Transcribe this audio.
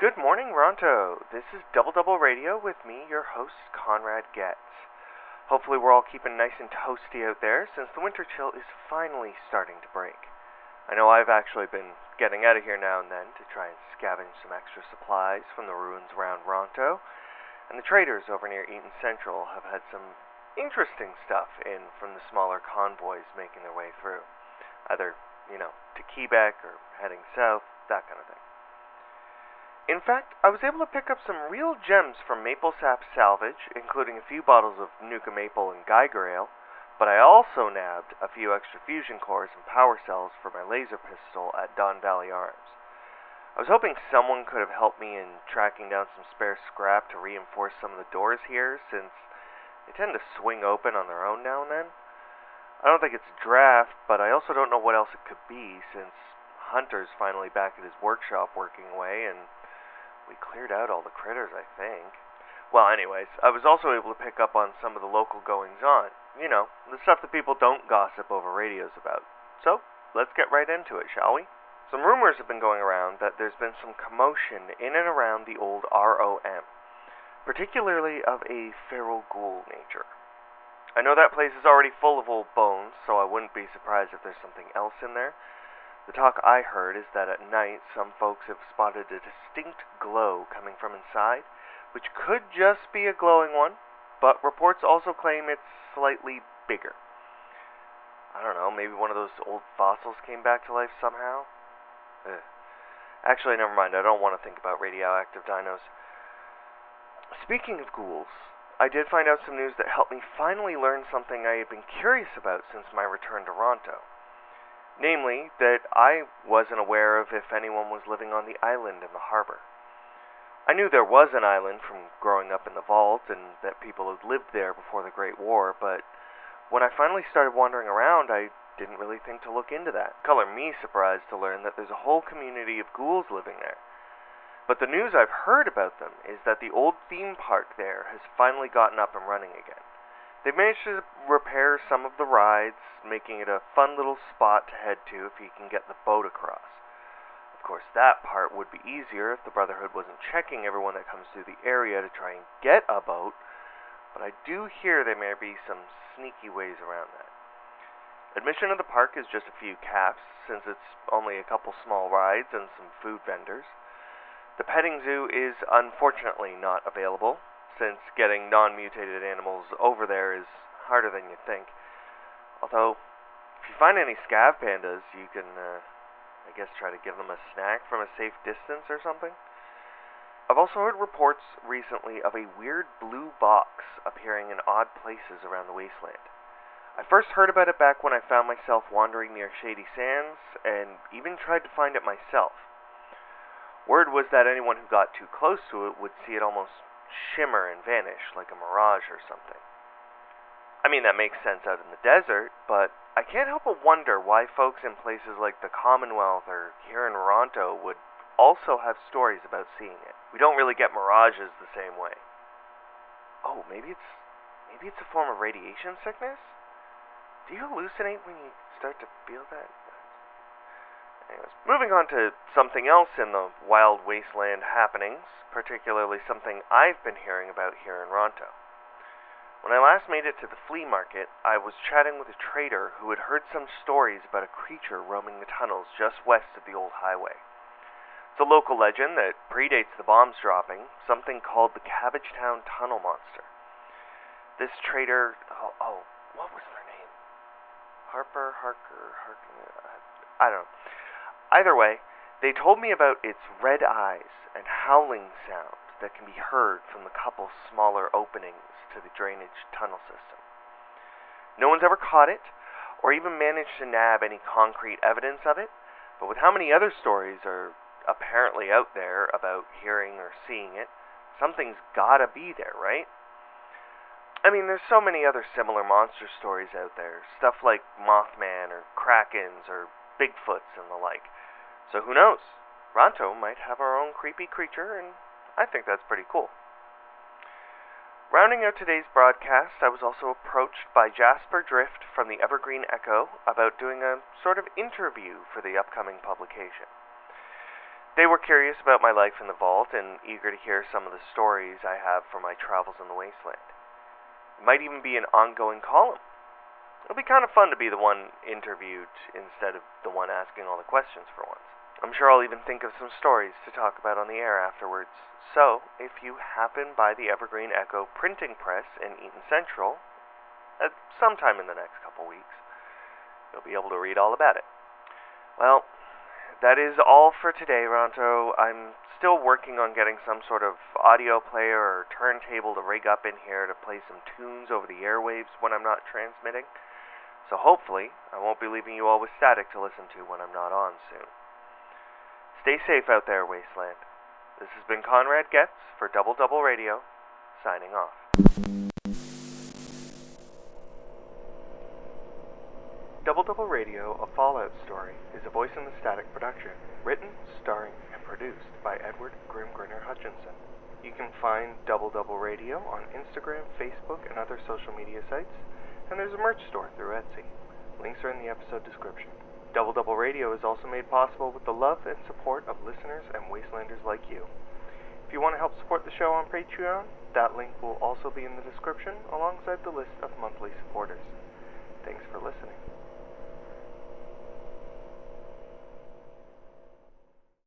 Good morning, Ronto. This is Double Double Radio with me, your host, Conrad Getz. Hopefully we're all keeping nice and toasty out there since the winter chill is finally starting to break. I know I've actually been getting out of here now and then to try and scavenge some extra supplies from the ruins around Ronto, and the traders over near Eaton Central have had some interesting stuff in from the smaller convoys making their way through. Either, to Quebec or heading south, that kind of thing. In fact, I was able to pick up some real gems from Maple Sap Salvage, including a few bottles of Nuka Maple and Geiger Ale, but I also nabbed a few extra fusion cores and power cells for my laser pistol at Don Valley Arms. I was hoping someone could have helped me in tracking down some spare scrap to reinforce some of the doors here, since they tend to swing open on their own now and then. I don't think it's a draft, but I also don't know what else it could be, since Hunter's finally back at his workshop working away, and we cleared out all the critters, I think. Well, anyways, I was also able to pick up on some of the local goings-on. The stuff that people don't gossip over radios about. So, let's get right into it, shall we? Some rumors have been going around that there's been some commotion in and around the old ROM, particularly of a feral ghoul nature. I know that place is already full of old bones, so I wouldn't be surprised if there's something else in there. The talk I heard is that at night some folks have spotted a distinct glow coming from inside, which could just be a glowing one, but reports also claim it's slightly bigger. I don't know, maybe one of those old fossils came back to life somehow? Actually, never mind, I don't want to think about radioactive dinos. Speaking of ghouls, I did find out some news that helped me finally learn something I had been curious about since my return to Ronto. Namely, that I wasn't aware of if anyone was living on the island in the harbor. I knew there was an island from growing up in the vault, and that people had lived there before the Great War, but when I finally started wandering around, I didn't really think to look into that. Color me surprised to learn that there's a whole community of ghouls living there. But the news I've heard about them is that the old theme park there has finally gotten up and running again. They've managed to repair some of the rides, making it a fun little spot to head to if you can get the boat across. Of course, that part would be easier if the Brotherhood wasn't checking everyone that comes through the area to try and get a boat, but I do hear there may be some sneaky ways around that. Admission to the park is just a few caps, since it's only a couple small rides and some food vendors. The petting zoo is unfortunately not available, since getting non-mutated animals over there is harder than you think. Although, if you find any scav pandas, you can, I guess, try to give them a snack from a safe distance or something. I've also heard reports recently of a weird blue box appearing in odd places around the wasteland. I first heard about it back when I found myself wandering near Shady Sands, and even tried to find it myself. Word was that anyone who got too close to it would see it almost shimmer and vanish like a mirage or something. I mean, that makes sense out in the desert, but I can't help but wonder why folks in places like the Commonwealth or here in Ronto would also have stories about seeing it. We don't really get mirages the same way. Oh, maybe it's a form of radiation sickness? Do you hallucinate when you start to feel that? Anyways, moving on to something else in the wild wasteland happenings, particularly something I've been hearing about here in Ronto. When I last made it to the flea market, I was chatting with a trader who had heard some stories about a creature roaming the tunnels just west of the old highway. It's a local legend that predates the bombs dropping, something called the Cabbagetown Tunnel Monster. This trader, what was their name? Harker, I don't know. Either way, they told me about its red eyes and howling sound that can be heard from the couple smaller openings to the drainage tunnel system. No one's ever caught it, or even managed to nab any concrete evidence of it, but with how many other stories are apparently out there about hearing or seeing it, something's gotta be there, right? I mean, there's so many other similar monster stories out there, stuff like Mothman or Krakens or Bigfoots and the like. So who knows? Ronto might have our own creepy creature, and I think that's pretty cool. Rounding out today's broadcast, I was also approached by Jasper Drift from the Evergreen Echo about doing a sort of interview for the upcoming publication. They were curious about my life in the vault and eager to hear some of the stories I have from my travels in the Wasteland. It might even be an ongoing column. It'll be kind of fun to be the one interviewed instead of the one asking all the questions for once. I'm sure I'll even think of some stories to talk about on the air afterwards. So, if you happen by the Evergreen Echo printing press in Eaton Central, at sometime in the next couple weeks, you'll be able to read all about it. Well, that is all for today, Ronto. I'm still working on getting some sort of audio player or turntable to rig up in here to play some tunes over the airwaves when I'm not transmitting. So hopefully, I won't be leaving you all with static to listen to when I'm not on soon. Stay safe out there, Wasteland. This has been Conrad Getz for Double Double Radio, signing off. Double Double Radio, A Fallout Story, is a Voice in the Static production, written, starring, and produced by Edward Grimgrinner Hutchinson. You can find Double Double Radio on Instagram, Facebook, and other social media sites, and there's a merch store through Etsy. Links are in the episode description. Double Double Radio is also made possible with the love and support of listeners and Wastelanders like you. If you want to help support the show on Patreon, that link will also be in the description alongside the list of monthly supporters. Thanks for listening.